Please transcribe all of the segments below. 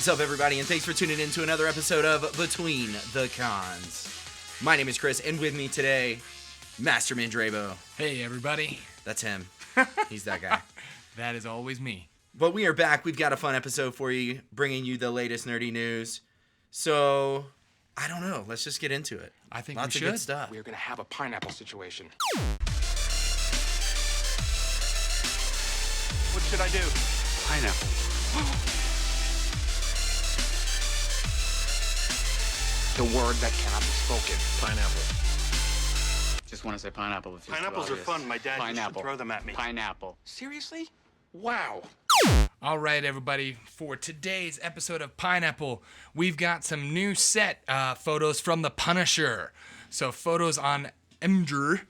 What's up, everybody, and thanks for tuning in to another episode of Between the Cons. My name is Chris, and with me today, MasterMind-rebo. Hey, everybody. That's him. He's that guy. That is always me. But we are back. We've got a fun episode for you, bringing you the latest nerdy news. So, I don't know. Let's just get into it. I think Lots we of should. good stuff. We're going to have a pineapple situation. What should I do? Pineapple. The word that cannot be spoken. Pineapple. Just want to say pineapple. If Pineapples are fun. My dad used to Pineapple. throw them at me. Pineapple. Seriously? Wow. All right, everybody. For today's episode of Pineapple, we've got some new set photos from The Punisher. So photos on Imgur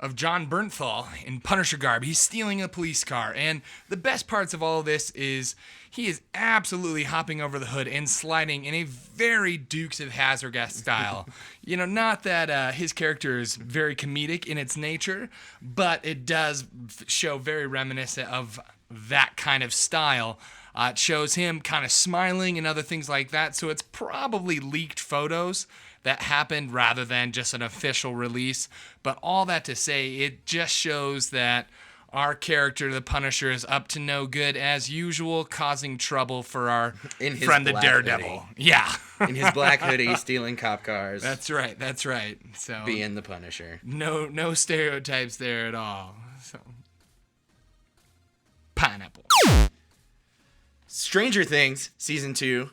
of John Bernthal in Punisher garb. He's stealing a police car. And the best parts of all of this is he is absolutely hopping over the hood and sliding in a very Dukes of Hazzard style. You know, not that his character is very comedic in its nature, but it does show very reminiscent of that kind of style. It shows him kind of smiling and other things like that. So it's probably leaked photos that happened rather than just an official release. But all that to say, it just shows that our character, the Punisher, is up to no good as usual, causing trouble for our friend, the Daredevil. Hoodie. Yeah. In his black hoodie, stealing cop cars. That's right. So being the Punisher. No stereotypes there at all. So pineapple. Stranger Things Season 2.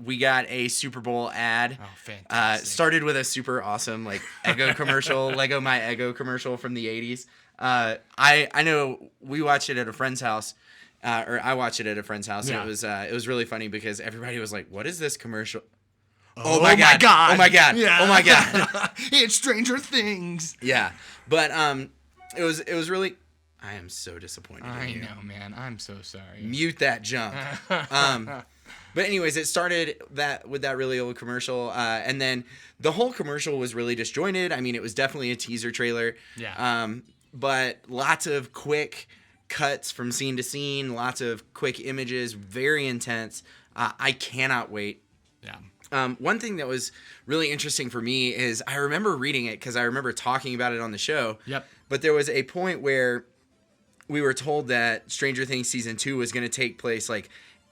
We got a Super Bowl ad. Oh, fantastic. Started with a super awesome Eggo commercial, Lego My Eggo commercial from the 80s. I know we watched it at a friend's house, or I watched it at a friend's house. Yeah. And it was really funny because everybody was like, "What is this commercial?" Oh my god! Oh my god! Yeah. Oh my god! It's Stranger Things. Yeah, but it was really. I am so disappointed. I in you. know, man. I'm so sorry. Mute that junk. But anyways, it started with that really old commercial, and then the whole commercial was really disjointed. I mean, it was definitely a teaser trailer. Yeah. But lots of quick cuts from scene to scene, lots of quick images, very intense. I cannot wait. Yeah. One thing that was really interesting for me is I remember reading it because I remember talking about it on the show. Yep. But there was a point where we were told that Stranger Things Season 2 was going to take place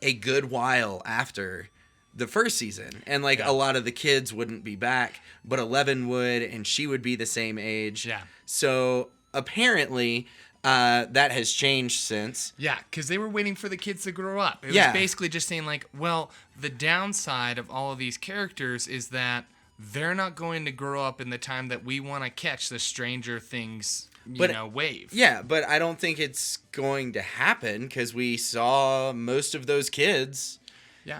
a good while after the first season. And a lot of the kids wouldn't be back, but Eleven would, and she would be the same age. Yeah. So apparently that has changed since. Yeah, because they were waiting for the kids to grow up. It Yeah. was basically just saying well, the downside of all of these characters is that they're not going to grow up in the time that we want to catch the Stranger Things wave. Yeah, but I don't think it's going to happen because we saw most of those kids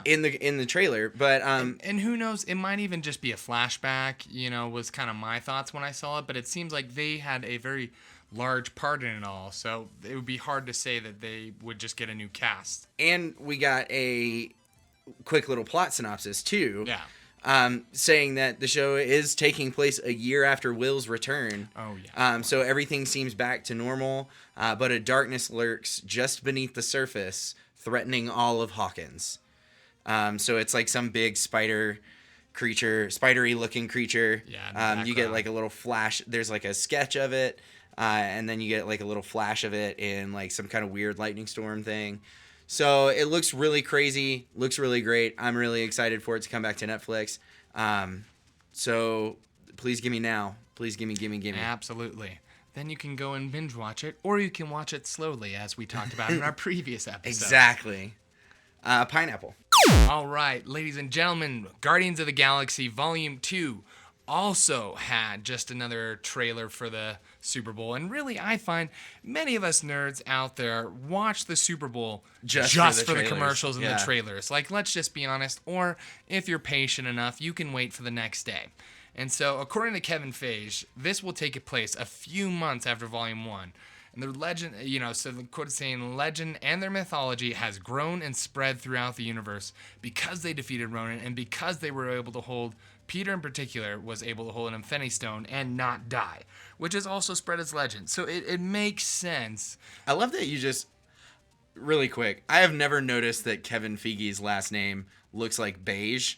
in the trailer. But and who knows, it might even just be a flashback, was kind of my thoughts when I saw it, but it seems like they had a very large part in it all, so it would be hard to say that they would just get a new cast. And we got a quick little plot synopsis too. Yeah. Saying that the show is taking place a year after Will's return. Oh, yeah. So everything seems back to normal, but a darkness lurks just beneath the surface, threatening all of Hawkins. So it's like some big spidery looking creature. Yeah. You get a little flash. There's a sketch of it, and then you get a little flash of it in some kind of weird lightning storm thing. So it looks really crazy, looks really great. I'm really excited for it to come back to Netflix. So please give me now. Please give me. Absolutely. Then you can go and binge watch it, or you can watch it slowly, as we talked about in our previous episode. Exactly. Pineapple. All right, ladies and gentlemen, Guardians of the Galaxy Volume 2 also had just another trailer for the Super Bowl. And really, I find many of us nerds out there watch the Super Bowl just for the commercials and the trailers. Let's just be honest. Or if you're patient enough, you can wait for the next day. And so, according to Kevin Feige, this will take place a few months after Volume 1. And their legend, so the quote is saying, legend and their mythology has grown and spread throughout the universe because they defeated Ronan and because they were able to hold, Peter in particular was able to hold an Infinity Stone and not die, which has also spread its legend. So it makes sense. I love that you just really quick, I have never noticed that Kevin Feige's last name looks like beige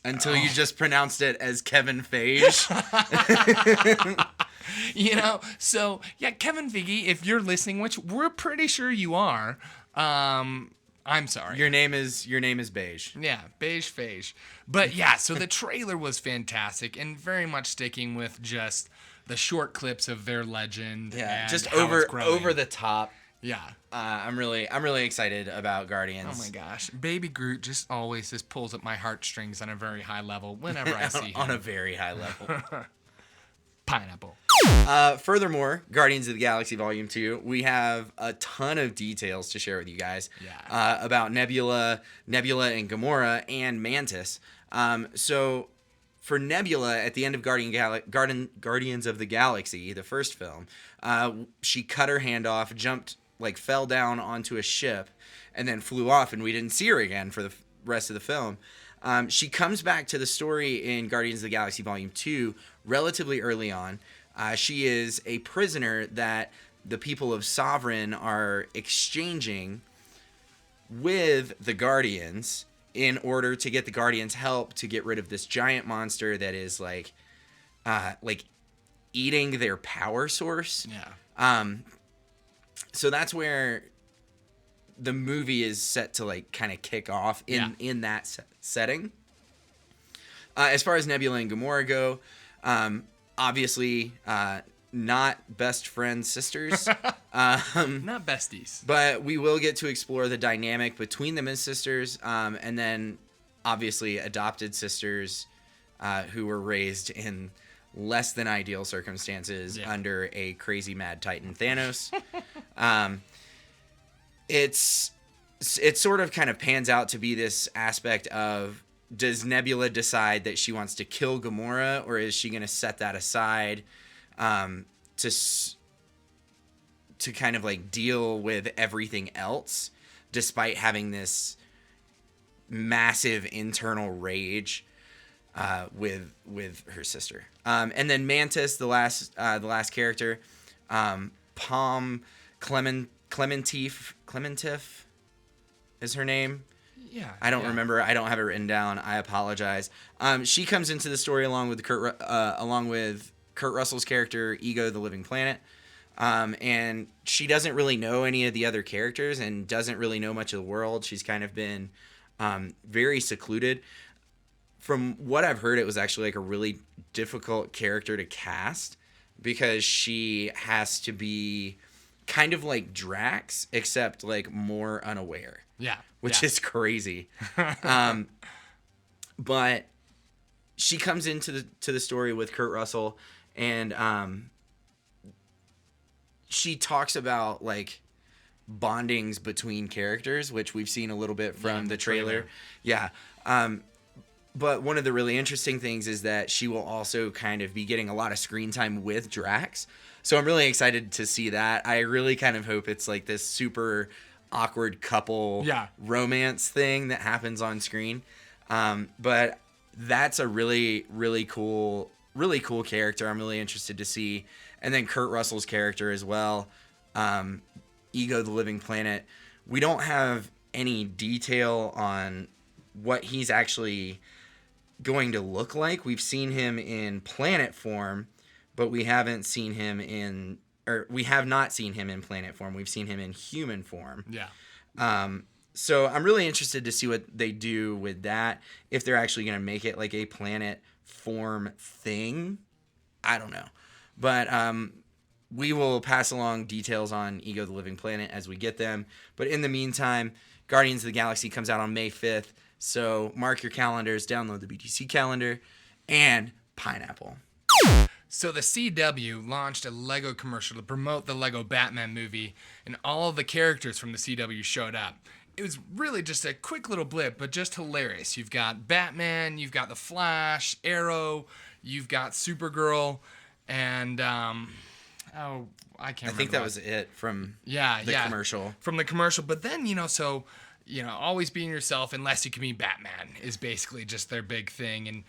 until you just pronounced it as Kevin Feige. So yeah, Kevin Feige, if you're listening, which we're pretty sure you are, I'm sorry. Your name is beige. Yeah, beige phage. But yeah, so the trailer was fantastic and very much sticking with just the short clips of their legend. Yeah, and just how it's growing. over the top. Yeah. I'm really excited about Guardians. Oh my gosh, Baby Groot just always pulls at my heartstrings on a very high level whenever I see him. On a very high level. Pineapple. Furthermore, Guardians of the Galaxy Volume 2, we have a ton of details to share with you guys about Nebula and Gamora and Mantis. So for Nebula, at the end of Guardians of the Galaxy, the first film, she cut her hand off, fell down onto a ship, and then flew off, and we didn't see her again for the rest of the film. She comes back to the story in Guardians of the Galaxy Volume 2 relatively early on. She is a prisoner that the people of Sovereign are exchanging with the Guardians in order to get the Guardians' help to get rid of this giant monster that is like eating their power source. Yeah. So that's where the movie is set to kind of kick off in that setting. As far as Nebula and Gamora go, obviously not best friend sisters. Not besties. But we will get to explore the dynamic between them as sisters, and then obviously adopted sisters who were raised in less than ideal circumstances under a crazy mad titan Thanos. It sort of kind of pans out to be this aspect of, does Nebula decide that she wants to kill Gamora, or is she going to set that aside to kind of deal with everything else, despite having this massive internal rage with her sister. And then Mantis, the last character, Palm Clementif is her name. Yeah. I don't remember. I don't have it written down. I apologize. She comes into the story along with Kurt Russell's character, Ego the Living Planet. And she doesn't really know any of the other characters and doesn't really know much of the world. She's kind of been very secluded. From what I've heard, it was actually a really difficult character to cast because she has to be kind of like Drax, except more unaware. Yeah. Which is crazy. But she comes into the story with Kurt Russell, and she talks about bondings between characters, which we've seen a little bit from the trailer. Yeah. But one of the really interesting things is that she will also kind of be getting a lot of screen time with Drax. So I'm really excited to see that. I really kind of hope it's this super awkward couple romance thing that happens on screen. But that's a really, really cool character. I'm really interested to see. And then Kurt Russell's character as well. Ego the Living Planet. We don't have any detail on what he's actually going to look like. We've seen him in planet form, but we have not seen him in planet form. We've seen him in human form. Yeah. So I'm really interested to see what they do with that. If they're actually going to make it a planet form thing, I don't know. But we will pass along details on Ego the Living Planet as we get them. But in the meantime, Guardians of the Galaxy comes out on May 5th. So mark your calendars, download the BTC calendar, and Pineapple. So the CW launched a Lego commercial to promote the Lego Batman movie, and all of the characters from the CW showed up. It was really just a quick little blip, but just hilarious. You've got Batman, you've got the Flash, Arrow, you've got Supergirl, and I can't remember. I think that was it from the commercial. From the commercial. But then, always being yourself unless you can be Batman is basically just their big thing. And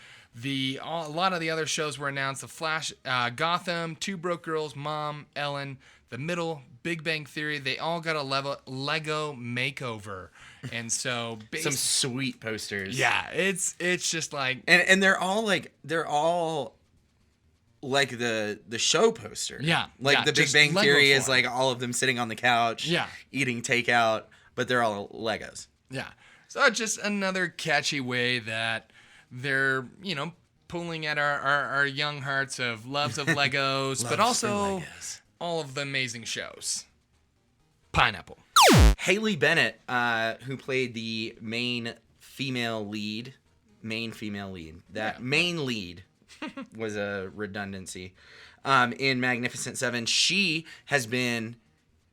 a lot of the other shows were announced: The Flash, Gotham, Two Broke Girls, Mom, Ellen, The Middle, Big Bang Theory. They all got a Lego makeover, and so some sweet posters. Yeah, it's just like, and they're all like the show poster. Yeah, like yeah, the Big just Bang Lego Theory is form. like all of them sitting on the couch. Yeah. eating takeout, but they're all Legos. yeah. So it's just another catchy way that they're pulling at our young hearts of loves of Legos, but Loves for also Legos. all of the amazing shows. Pineapple. Haley Bennett, who played the main female lead. That main lead was a redundancy. In Magnificent Seven, she has been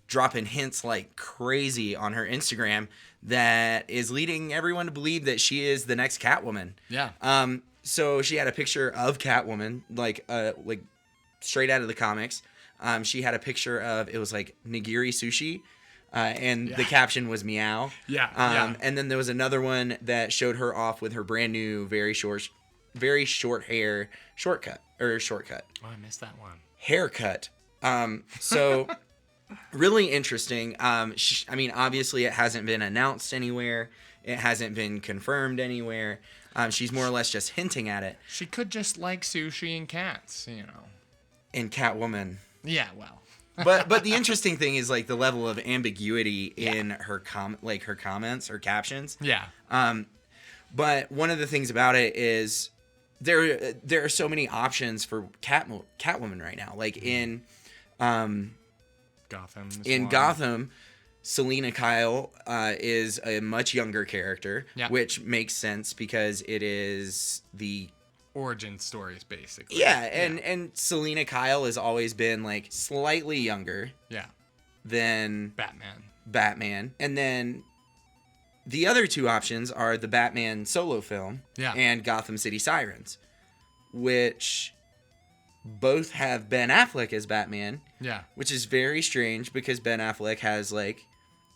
dropping hints like crazy on her Instagram that is leading everyone to believe that she is the next Catwoman. Yeah. So she had a picture of Catwoman, like straight out of the comics. She had a picture of, it was like nigiri sushi, and the caption was meow. Yeah. And then there was another one that showed her off with her brand new very short hair shortcut. Oh, I missed that one. Haircut. So really interesting. Obviously it hasn't been announced anywhere. It hasn't been confirmed anywhere. She's more or less just hinting at it. She could just like sushi and cats, In Catwoman. Yeah, well. But the interesting thing is like the level of ambiguity in her her comments, her captions. Yeah. But one of the things about it is there are so many options for Catwoman right now. Like in Gotham. Gotham, Selena Kyle is a much younger character, which makes sense because it is the origin stories, basically. Yeah, and Selena Kyle has always been like slightly younger than Batman. And then the other two options are the Batman solo film and Gotham City Sirens, which both have Ben Affleck as Batman. Yeah. Which is very strange because Ben Affleck has like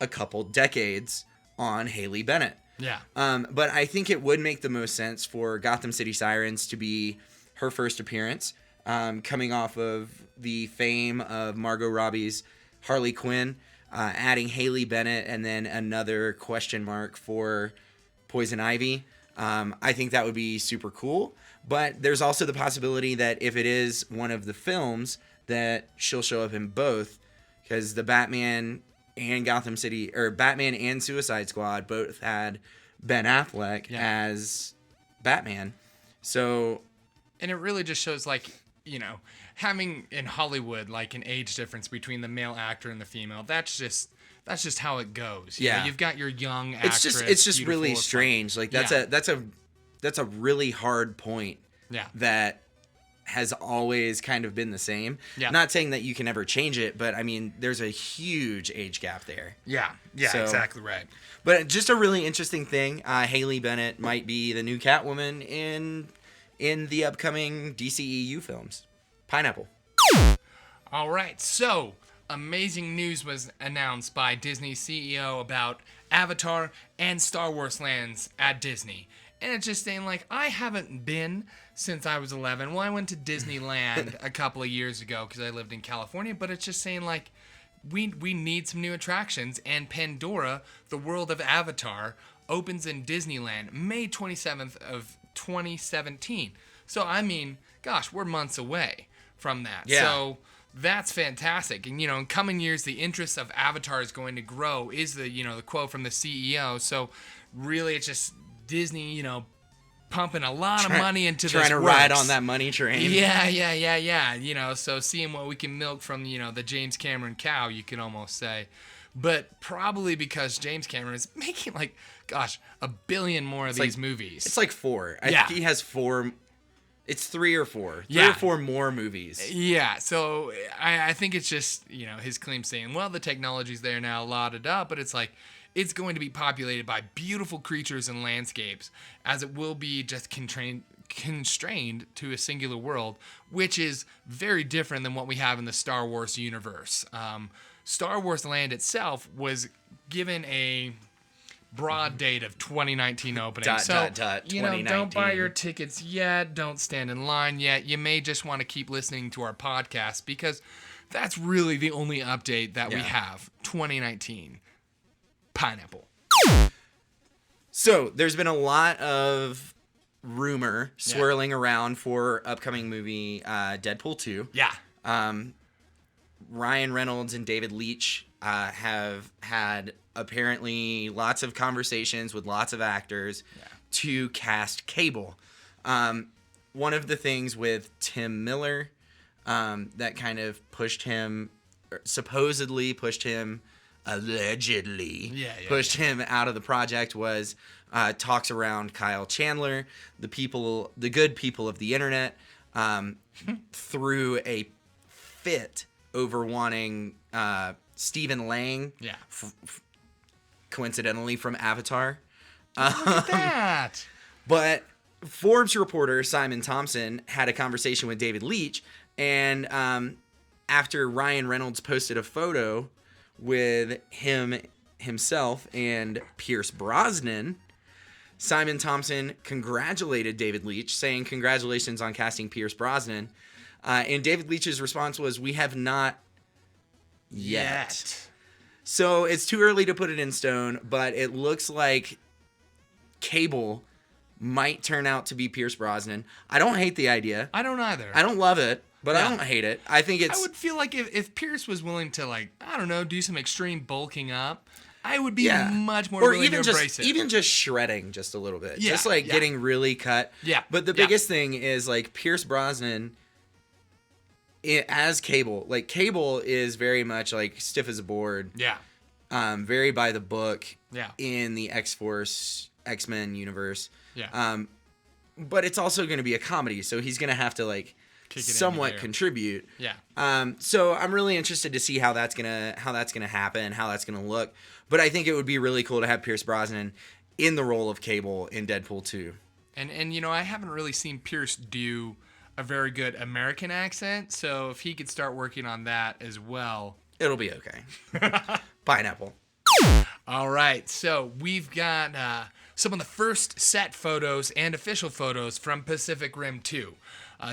a couple decades on Haley Bennett. Yeah. But I think it would make the most sense for Gotham City Sirens to be her first appearance, coming off of the fame of Margot Robbie's Harley Quinn, adding Haley Bennett and then another question mark for Poison Ivy. I think that would be super cool. But there's also the possibility that if it is one of the films, that she'll show up in both, because the Batman and Batman and Suicide Squad both had Ben Affleck as Batman. So, and it really just shows like, having in Hollywood like an age difference between the male actor and the female. That's just how it goes. You've got your young actress. It's just really strange. Like that's a really hard point. Yeah. That has always kind of been the same. Yeah. Not saying that you can ever change it, but I mean, there's a huge age gap there. Yeah. Yeah. So, exactly right. But just a really interesting thing. Haley Bennett might be the new Catwoman in the upcoming DCEU films. Pineapple. All right. So, amazing news was announced by Disney CEO about Avatar and Star Wars lands at Disney. And it's just saying, like, I haven't been since I was 11. Well, I went to Disneyland a couple of years ago because I lived in California. But it's just saying, like, we need some new attractions. And Pandora, the world of Avatar, opens in Disneyland May 27th of 2017. So, I mean, gosh, we're months away from that. Yeah. So that's fantastic. And, in coming years, the interest of Avatar is going to grow, is the quote from the CEO. So really, it's just Disney, pumping a lot of money into this trying to ride on that money train. Yeah. So seeing what we can milk from, the James Cameron cow, you could almost say. But probably because James Cameron is making $1 billion more of these movies. It's like 4. I think he has 4. It's 3 or 4. 3 or 4 more movies. Yeah, so I think it's just, his claim saying, well, the technology's there now, la-da-da, but it's like, it's going to be populated by beautiful creatures and landscapes, as it will be just constrained to a singular world, which is very different than what we have in the Star Wars universe. Star Wars Land itself was given a broad date of 2019 opening. Dot, so, dot, dot, don't buy 2019. your tickets yet. Don't stand in line yet. You may just want to keep listening to our podcast because that's really the only update that we Yeah. have. 2019. Pineapple. So there's been a lot of rumor swirling around for upcoming movie Deadpool 2. Yeah. Ryan Reynolds and David Leitch have had apparently lots of conversations with lots of actors to cast Cable. One of the things with Tim Miller that kind of supposedly pushed him, allegedly pushed him out of the project was talks around Kyle Chandler, the good people of the internet, threw a fit over wanting Stephen Lang, coincidentally from Avatar. Look at that. But Forbes reporter Simon Thompson had a conversation with David Leitch, and after Ryan Reynolds posted a photo with himself and Pierce Brosnan, Simon Thompson congratulated David Leitch, saying congratulations on casting Pierce Brosnan. And David Leitch's response was, "We have not yet." So it's too early to put it in stone, but it looks like Cable might turn out to be Pierce Brosnan. I don't hate the idea. I don't either. I don't love it, but Yeah. I don't hate it. I think it's... I would feel like if Pierce was willing to, like, I don't know, do some extreme bulking up, I would be much more willing to embrace it. Even just shredding just a little bit. Yeah, Just like getting really cut. Yeah. But the biggest thing is like Pierce Brosnan as Cable. Like Cable is very much like stiff as a board. Yeah. Very by the book. Yeah. In the X-Force, X-Men universe. Yeah. But it's also going to be a comedy, so he's going to have to like Kick it into somewhat gear. contribute. Yeah. So I'm really interested to see how that's gonna happen, how that's gonna look. But I think it would be really cool to have Pierce Brosnan in the role of Cable in Deadpool 2. And you know, I haven't really seen Pierce do a very good American accent, so if he could start working on that as well. It'll be okay. Pineapple. All right, so we've got some of the first set photos and official photos from Pacific Rim 2.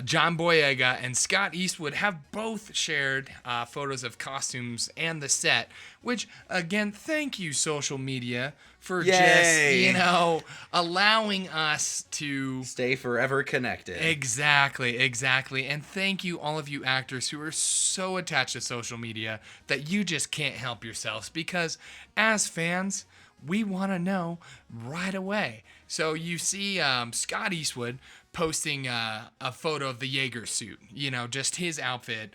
John Boyega and Scott Eastwood have both shared photos of costumes and the set, which, again, thank you, social media, for Yay. just, allowing us to... Stay forever connected. Exactly. And thank you, all of you actors who are so attached to social media that you just can't help yourselves, because as fans, we want to know right away. So you see Scott Eastwood posting a photo of the Jaeger suit, just his outfit.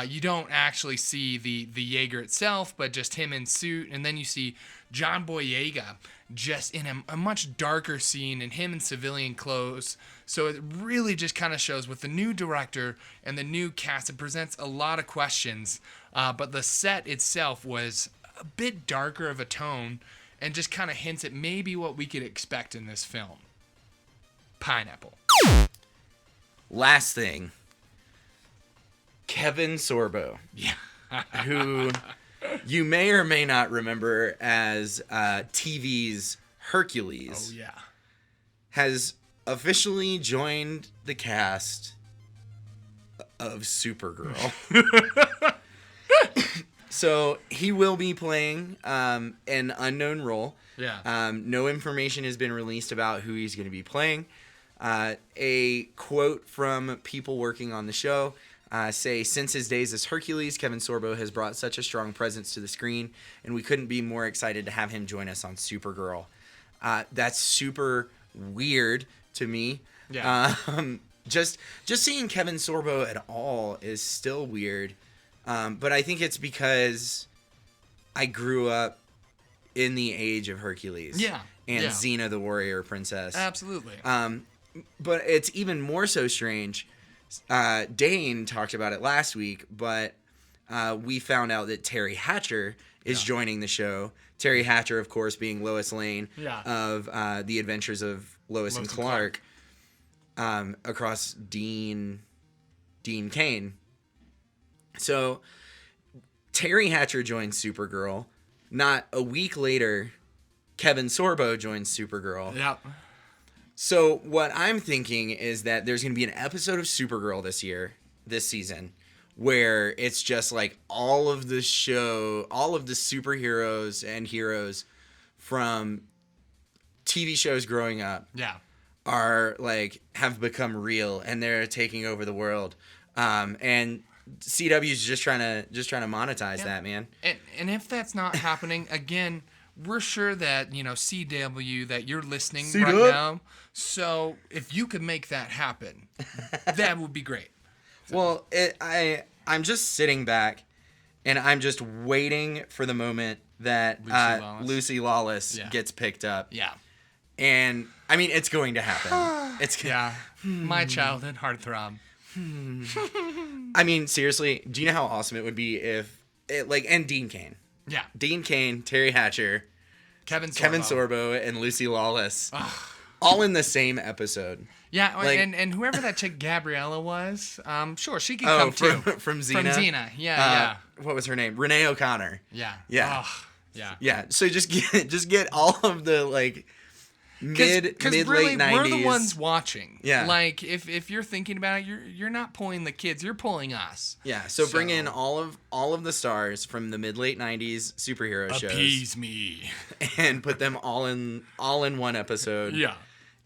You don't actually see the Jaeger itself, but just him in suit. And then you see John Boyega just in a much darker scene, and him in civilian clothes. So it really just kind of shows with the new director and the new cast, it presents a lot of questions. But the set itself was a bit darker of a tone, and just kind of hints at maybe what we could expect in this film. Pineapple. Last thing. Kevin Sorbo. Yeah. Who you may or may not remember as TV's Hercules. Oh, yeah. Has officially joined the cast of Supergirl. So he will be playing an unknown role. Yeah. No information has been released about who he's going to be playing. A quote from people working on the show say, "Since his days as Hercules, Kevin Sorbo has brought such a strong presence to the screen, and we couldn't be more excited to have him join us on Supergirl." That's super weird to me. Yeah. Just seeing Kevin Sorbo at all is still weird. But I think it's because I grew up in the age of Hercules. Yeah. And Yeah. Xena the Warrior Princess. Absolutely. But it's even more so strange. Dane talked about it last week, but we found out that Terry Hatcher is joining the show. Terry Hatcher, of course, being Lois Lane of The Adventures of Lois and Clark. Across Dean Cain. So Terry Hatcher joins Supergirl. Not a week later, Kevin Sorbo joins Supergirl. Yep. So what I'm thinking is that there's going to be an episode of Supergirl this season, where it's just like all of the superheroes and heroes from TV shows growing up Yeah. are like have become real and they're taking over the world. And CW's just trying to monetize that, man. And if that's not happening, again, we're sure that, you know, CW, that you're listening right now. So if you could make that happen, that would be great. Well, I'm just sitting back and I'm just waiting for the moment that Lucy Lawless gets picked up. Yeah. And I mean, it's going to happen. Yeah. My childhood heartthrob. I mean, seriously, do you know how awesome it would be if and Dean Cain. Yeah. Dean Cain, Terry Hatcher, Kevin Sorbo, and Lucy Lawless. All in the same episode. Yeah, Like- and whoever that chick Gabriella was, sure, she can come too. From Xena. From Xena, yeah. What was her name? Renee O'Connor. Yeah. Yeah. Oh, yeah. Yeah. So just get all of the like mid really, late 90s. we're the ones watching. Yeah. Like if you're thinking about it, you're not pulling the kids, you're pulling us. Yeah. So bring in all of the stars from the mid late 90s superhero shows Appease me. and put them all in one episode. Yeah.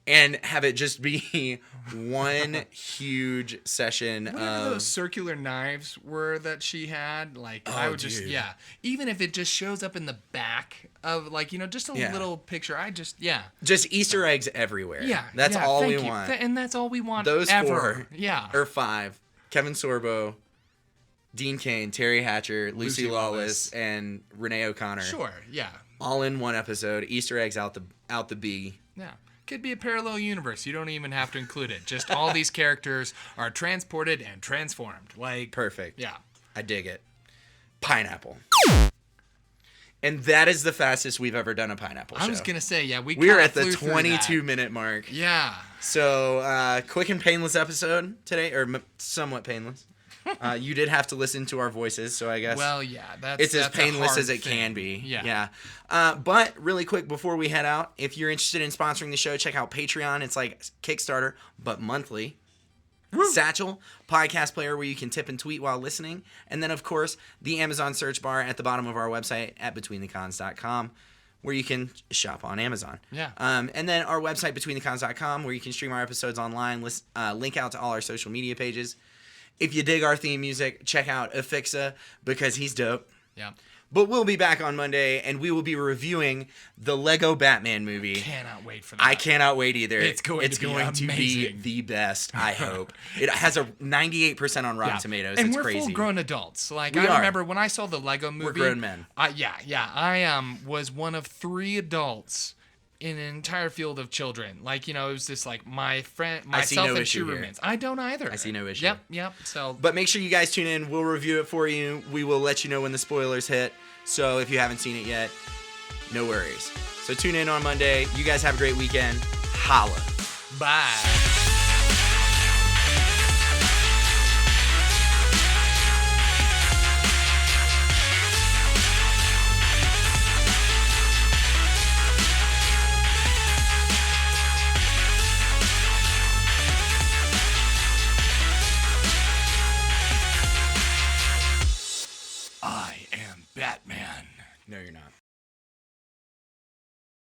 And have it just be one huge session Whatever of those circular knives were that she had, like I would just dude. even if it just shows up in the back of like, you know, just a little picture, just Easter eggs everywhere. Yeah. That's yeah, all thank we you. want. And that's all we want Those ever. 4 Yeah. or 5. Kevin Sorbo, Dean Cain, Terry Hatcher, Lucy Lawless, and Renee O'Connor. Sure, yeah. All in one episode. Easter eggs out the B. Yeah. Could be a parallel universe. You don't even have to include it. Just all these characters are transported and transformed. Like Perfect. Yeah. I dig it. Pineapple. And that is the fastest we've ever done a pineapple show. I was gonna say, yeah, We're at the flew through that. 22-minute mark. Yeah. So, quick and painless episode today, or somewhat painless. You did have to listen to our voices, so I guess. Well, yeah, it's as that's a painless hard as it thing. can be. Yeah. But really quick before we head out, if you're interested in sponsoring the show, check out Patreon. It's like Kickstarter, but monthly. Satchel, podcast player where you can tip and tweet while listening. And then, of course, the Amazon search bar at the bottom of our website at betweenthecons.com, where you can shop on Amazon. Yeah. And then our website, betweenthecons.com, where you can stream our episodes online, link out to all our social media pages. If you dig our theme music, check out Afixa because he's dope. Yeah. But we'll be back on Monday, and we will be reviewing the Lego Batman movie. Cannot wait for that. I cannot wait either. It's going to be amazing. the best, I hope. It has a 98% on Rotten Tomatoes. And it's we're crazy. full-grown adults. Like, We I are. remember when I saw the Lego movie. We're grown men. Yeah. I was one of 3 adults in an entire field of children. Like, you know, it was just like my friend, myself, no and issue 2 here. roommates. I don't either. I see no issue. Yep. So, But make sure you guys tune in. We'll review it for you. We will let you know when the spoilers hit. So if you haven't seen it yet, no worries. So tune in on Monday. You guys have a great weekend. Holla. bye.